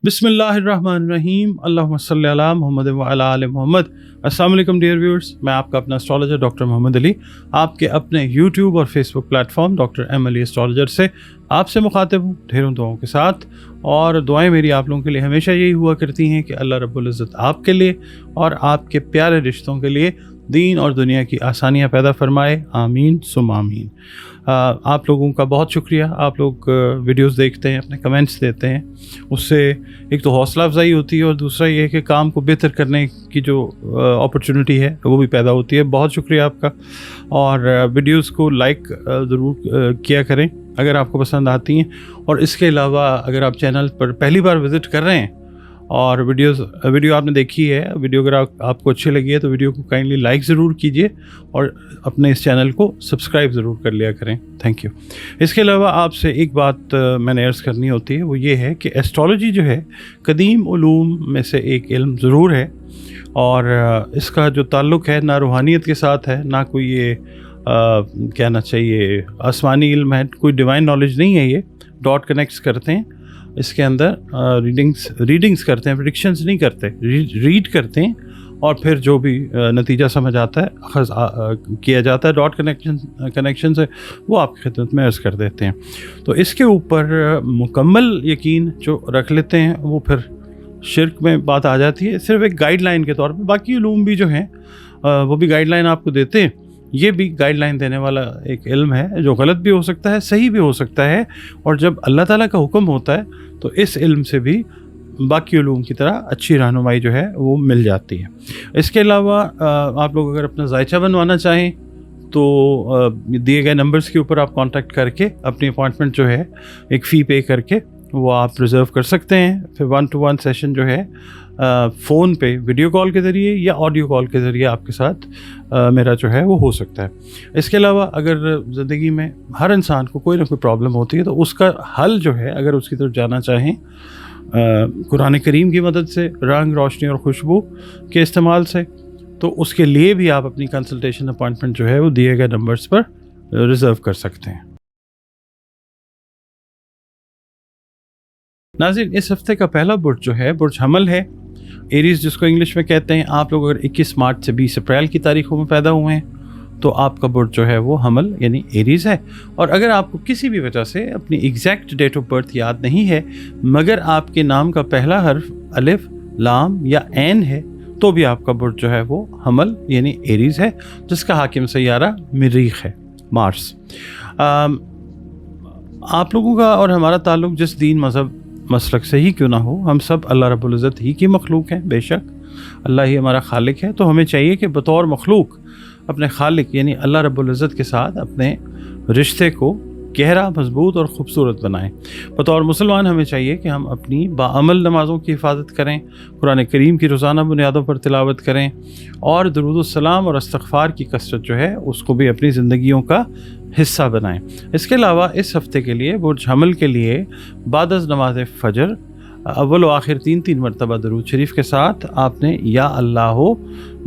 बिस्मिल्लाहिर्रहमानिर्रहीम अल्लाहुम्मा सल्ली अला मुहम्मद व अला आलि मुहम्मद। अस्सलाम वालेकुम डियर व्यूअर्स, मैं आपका अपना एस्ट्रोलॉजर डॉक्टर मोहम्मद अली आपके अपने यूट्यूब और Facebook platform doctor M Ali astrologer से आपसे मुखातिब हूँ ढेरों दुआओं के साथ। और दुआएं मेरी आप लोगों के लिए हमेशा यही हुआ करती हैं कि अल्लाह रब्बुल इज़्ज़त आपके लिए और आपके प्यारे रिश्तों के लिए दीन और दुनिया की आसानियाँ पैदा फरमाए, आमीन सुम आमीन। आप लोगों का बहुत शुक्रिया। आप लोग वीडियोस देखते हैं, अपने कमेंट्स देते हैं, उससे एक तो हौसला अफजाई होती है और दूसरा ये है कि काम को बेहतर करने की जो अपॉर्चुनिटी है वो भी पैदा होती है। बहुत शुक्रिया आपका। और वीडियोस को लाइक ज़रूर किया करें अगर आपको पसंद आती हैं। और इसके अलावा अगर आप चैनल पर पहली बार विज़िट कर रहे हैं और वीडियो आपने देखी है, वीडियो अगर आपको अच्छी लगी है तो वीडियो को काइंडली लाइक ज़रूर कीजिए और अपने इस चैनल को सब्सक्राइब ज़रूर कर लिया करें। Thank you. इसके अलावा आपसे एक बात मैंने अर्ज़ करनी होती है, वो ये है कि एस्ट्रोलॉजी जो है कदीम उलूम में से एक इल्म ज़रूर है और इसका जो ताल्लुक़ है ना रूहानियत के साथ है, ना कोई ये कहना चाहिए आसमानी इल्म है, कोई डिवाइन नॉलेज नहीं है। ये डॉट कनेक्ट्स करते हैं, इसके अंदर रीडिंग्स करते हैं, प्रेडिक्शंस नहीं करते, रीड करते हैं और फिर जो भी नतीजा समझ आता है किया जाता है डॉट कनेक्शन से, वो आपकी खिदमत में अर्ज़ कर देते हैं। तो इसके ऊपर मुकम्मल यकीन जो रख लेते हैं वो फिर शिर्क में बात आ जाती है। सिर्फ एक गाइडलाइन के तौर पे, बाकी उलूम भी जो हैं वो भी गाइडलाइन आपको देते हैं। ये भी गाइडलाइन देने वाला एक इल्म है जो गलत भी हो सकता है, सही भी हो सकता है। और जब अल्लाह ताला का हुक्म होता है तो इस इल्म से भी बाकी उलूम की तरह अच्छी रहनुमाई जो है वो मिल जाती है। इसके अलावा आप लोग अगर अपना जायचा बनवाना चाहें तो दिए गए नंबर्स के ऊपर आप कांटेक्ट करके अपनी अपॉइंटमेंट जो है एक फ़ी पे करके वो आप रिज़र्व कर सकते हैं। फिर 1-to-1 सेशन जो है फ़ोन पे वीडियो कॉल के ज़रिए या ऑडियो कॉल के ज़रिए आपके साथ मेरा जो है वो हो सकता है। इसके अलावा अगर ज़िंदगी में हर इंसान को कोई ना कोई प्रॉब्लम होती है तो उसका हल जो है अगर उसकी तरफ जाना चाहें कुरान करीम की मदद से, रंग रोशनी और खुशबू के इस्तेमाल से, तो उसके लिए भी आप अपनी कंसल्टेशन अपॉइंटमेंट जो है वो दिए गए नंबर्स पर रिज़र्व कर सकते हैं। नाज़रीन, इस हफ्ते का पहला बुर्ज जो है बुर्ज हमल है, एरीज़ जिसको इंग्लिश में कहते हैं। आप लोग अगर 21 मार्च से 20 अप्रैल की तारीखों में पैदा हुए हैं तो आपका बुर्ज जो है वो हमल यानी एरीज़ है। और अगर आपको किसी भी वजह से अपनी एग्जैक्ट डेट ऑफ बर्थ याद नहीं है मगर आपके नाम का पहला हर्फ अलिफ, लाम या ऐन है तो भी आपका बुर्ज जो है वो हमल यानी एरीज़ है, जिसका हाकिम सैयारा मरीख है, मार्स। आप लोगों का और हमारा ताल्लुक़ जिस दीन मज़हब मसलक से ही क्यों ना हो, हम सब अल्लाह रब्बुल इज़्ज़त ही की मखलूक हैं। बेशक अल्लाह ही हमारा खालिक है, तो हमें चाहिए कि बतौर मखलूक अपने खालिक यानी अल्लाह रब्बुल इज़्ज़त के साथ अपने रिश्ते को गहरा, मजबूत और ख़ूबसूरत बनाएं। बतौर मुसलमान हमें चाहिए कि हम अपनी बाअमल नमाज़ों की हिफाजत करें, कुरान करीम की रोज़ाना बुनियादों पर तिलावत करें और दुरूद सलाम और इस्तग़फ़ार की कसरत जो है उसको भी अपनी ज़िंदगियों का हिस्सा बनाएं। इसके अलावा इस हफ़्ते के लिए बुर्ज हमल के लिए बादज़ नमाज फ़जर अव्वल व आखिर 3 मरतबा दरूद शरीफ के साथ आपने या अल्लाह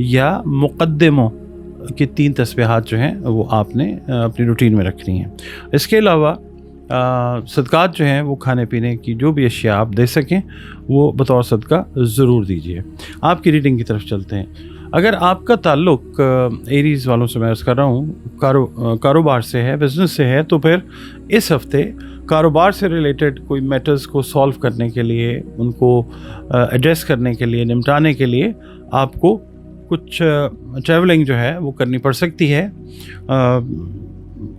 या मुक़द्दिमों की 3 तस्बीहात जो हैं वो आपने अपनी रूटीन में रखनी है। इसके अलावा सदक़ात जो हैं वो खाने पीने की जो भी अशिया आप दे सकें वो बतौर सदका ज़रूर दीजिए। आपकी रीडिंग की तरफ चलते हैं। अगर आपका ताल्लुक़ एरीज़ वालों से मैं अर्ज़ कर रहा हूँ कारोबार से है, बिज़नेस से है, तो फिर इस हफ़्ते कारोबार से रिलेटेड कोई मैटर्स को सॉल्व करने के लिए, उनको एड्रेस करने के लिए, निपटाने के लिए आपको कुछ ट्रैवलिंग जो है वो करनी पड़ सकती है।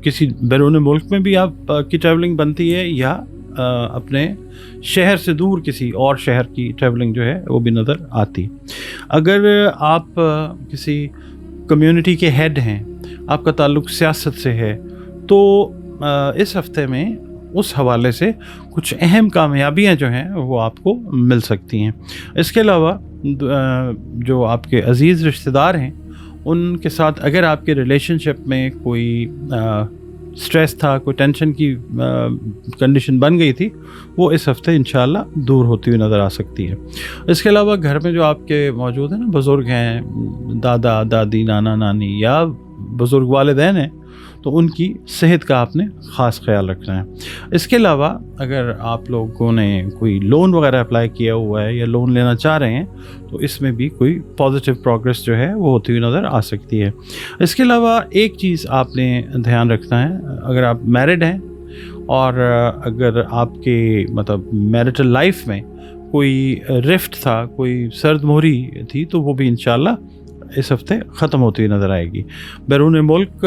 किसी बैरून मुल्क में भी आप की ट्रैवलिंग बनती है या अपने शहर से दूर किसी और शहर की ट्रैवलिंग जो है वो भी नज़र आती। अगर आप किसी कम्युनिटी के हेड हैं, आपका ताल्लुक़ सियासत से है, तो इस हफ़्ते में उस हवाले से कुछ अहम कामयाबियां जो हैं वो आपको मिल सकती हैं। इसके अलावा जो आपके अज़ीज़ रिश्तेदार हैं उनके साथ अगर आपके रिलेशनशिप में कोई स्ट्रेस था, कोई टेंशन की कंडीशन बन गई थी, वो इस हफ़्ते इंशाल्लाह दूर होती हुई नज़र आ सकती है। इसके अलावा घर में जो आपके मौजूद हैं ना बुज़ुर्ग हैं, दादा दादी, नाना नानी या बुज़ुर्ग वालिदैन हैं, تو ان کی صحت کا آپ نے خاص خیال رکھنا ہے۔ اس کے علاوہ اگر آپ لوگوں نے کوئی لون وغیرہ اپلائی کیا ہوا ہے یا لون لینا چاہ رہے ہیں تو اس میں بھی کوئی پازیٹیو پروگریس جو ہے وہ ہوتی ہوئی نظر آ سکتی ہے۔ اس کے علاوہ ایک چیز آپ نے دھیان رکھنا ہے، اگر آپ میرڈ ہیں اور اگر آپ کے مطلب میرٹل لائف میں کوئی رفٹ تھا، کوئی سرد مہری تھی، تو وہ بھی انشاءاللہ اس ہفتے ختم ہوتی ہوئی نظر آئے گی۔ بیرون ملک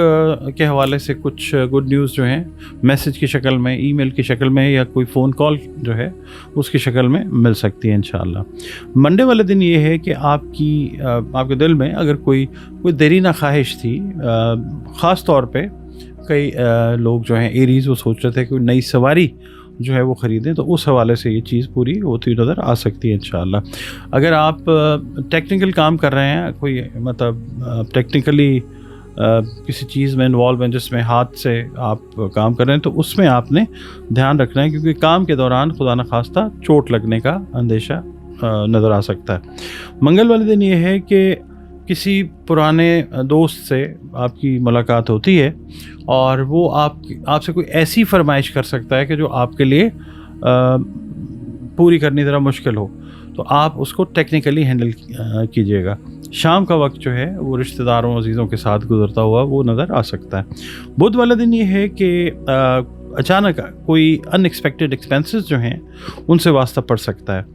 کے حوالے سے کچھ گڈ نیوز جو ہیں میسج کی شکل میں، ای میل کی شکل میں یا کوئی فون کال جو ہے اس کی شکل میں مل سکتی ہے انشاءاللہ۔ منڈے والے دن یہ ہے کہ آپ کے دل میں اگر کوئی دیرینہ خواہش تھی، خاص طور پہ کئی لوگ جو ہیں ایریز وہ سوچ رہے تھے کہ کوئی نئی سواری جو ہے وہ خریدیں، تو اس حوالے سے یہ چیز پوری ہوتی ہوئی نظر آ سکتی ہے انشاءاللہ۔ اگر آپ ٹیکنیکل کام کر رہے ہیں، کوئی مطلب ٹیکنیکلی کسی چیز میں انوالو ہیں جس میں ہاتھ سے آپ کام کر رہے ہیں، تو اس میں آپ نے دھیان رکھنا ہے، کیونکہ کام کے دوران خدا نخواستہ چوٹ لگنے کا اندیشہ نظر آ سکتا ہے۔ منگل والے دن یہ ہے کہ کسی پرانے دوست سے آپ کی ملاقات ہوتی ہے اور وہ آپ سے کوئی ایسی فرمائش کر سکتا ہے کہ جو آپ کے لیے پوری کرنی ذرا مشکل ہو، تو آپ اس کو ٹیکنیکلی ہینڈل کیجیے گا۔ شام کا وقت جو ہے وہ رشتہ داروں عزیزوں کے ساتھ گزرتا ہوا وہ نظر آ سکتا ہے۔ بدھ والا دن یہ ہے کہ اچانک کوئی ان ایکسپیکٹڈ ایکسپینسز جو ہیں ان سے واسطہ پڑ سکتا ہے۔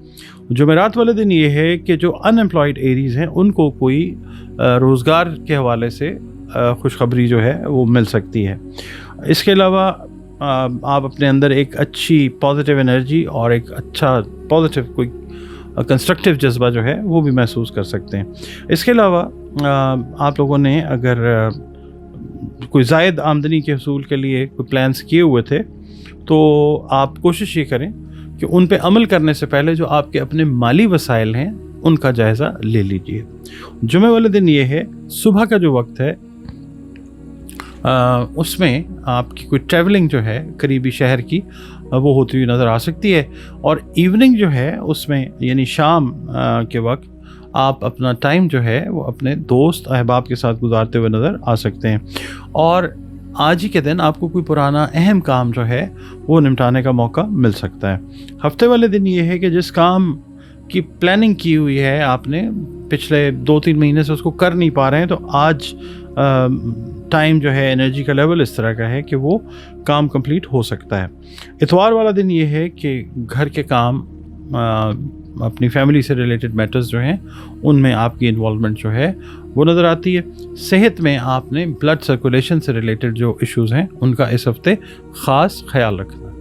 جمعرات والے دن یہ ہے کہ جو ان امپلائڈ ایریز ہیں ان کو کوئی روزگار کے حوالے سے خوشخبری جو ہے وہ مل سکتی ہے۔ اس کے علاوہ آپ اپنے اندر ایک اچھی پازیٹیو انرجی اور ایک اچھا پازیٹیو کوئی کنسٹرکٹیو جذبہ جو ہے وہ بھی محسوس کر سکتے ہیں۔ اس کے علاوہ آپ لوگوں نے اگر کوئی زائد آمدنی کے حصول کے لیے کوئی پلانس کیے ہوئے تھے تو آپ کوشش یہ کریں کہ ان پہ عمل کرنے سے پہلے جو آپ کے اپنے مالی وسائل ہیں ان کا جائزہ لے لیجئے۔ جمعہ والے دن یہ ہے صبح کا جو وقت ہے اس میں آپ کی کوئی ٹریولنگ جو ہے قریبی شہر کی وہ ہوتی ہوئی نظر آ سکتی ہے، اور ایوننگ جو ہے اس میں یعنی شام کے وقت آپ اپنا ٹائم جو ہے وہ اپنے دوست احباب کے ساتھ گزارتے ہوئے نظر آ سکتے ہیں۔ اور آج ہی کے دن آپ کو کوئی پرانا اہم کام جو ہے وہ نمٹانے کا موقع مل سکتا ہے۔ ہفتے والے دن یہ ہے کہ جس کام کی پلاننگ کی ہوئی ہے آپ نے پچھلے 2-3 مہینے سے اس کو کر نہیں پا رہے ہیں، تو آج ٹائم جو ہے انرجی کا لیول اس طرح کا ہے کہ وہ کام کمپلیٹ ہو سکتا ہے۔ اتوار والا دن یہ ہے کہ گھر کے کام، اپنی فیملی سے ریلیٹڈ میٹرز جو ہیں ان میں آپ کی انوالومنٹ جو ہے وہ نظر آتی ہے۔ صحت میں آپ نے بلڈ سرکولیشن سے ریلیٹڈ جو ایشوز ہیں ان کا اس ہفتے خاص خیال رکھنا ہے۔